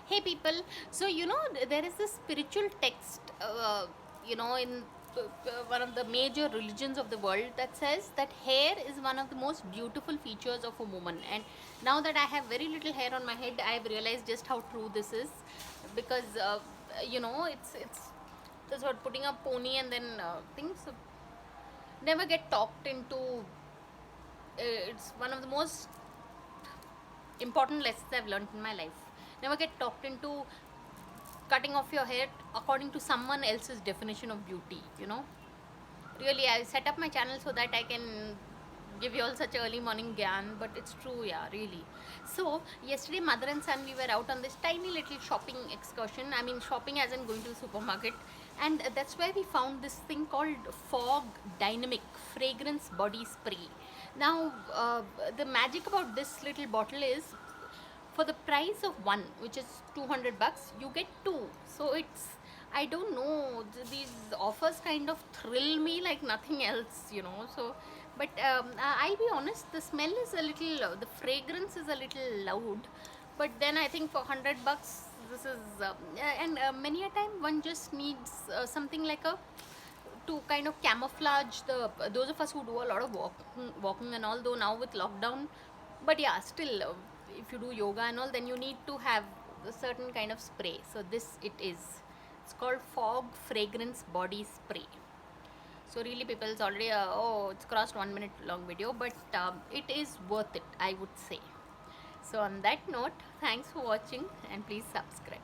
Hey people, so there is this spiritual text, in one of the major religions of the world that says that hair is one of the most beautiful features of a woman. And now that I have very little hair on my head, I have realized just how true this is, because it's this what putting a pony and then things never get talked into. It's one of the most important lessons I've learned in my life. Never get talked into cutting off your hair according to someone else's definition of beauty. Really, I set up my channel so that I can give you all such early morning gyan, but it's true, yeah, really. So yesterday, mother and son, we were out on this tiny little shopping excursion. I mean, shopping as in going to the supermarket. And that's where we found this thing called Fog Dynamic Fragrance Body Spray. Now, the magic about this little bottle is, for the price of one, which is 200 bucks, you get two. So it's, I don't know, these offers kind of thrill me like nothing else. So but I'll be honest, the smell is a little, the fragrance is a little loud, but then I think for 100 bucks, this is and many a time one just needs something like a, to kind of camouflage the, those of us who do a lot of walking and all, though now with lockdown. But yeah, still, if you do yoga and all, then you need to have a certain kind of spray. So this it is, it's called Fog Fragrance Body Spray. So really, people, it's already it's crossed 1 minute long video, but it is worth it, I would say. So on that note, thanks for watching and please subscribe.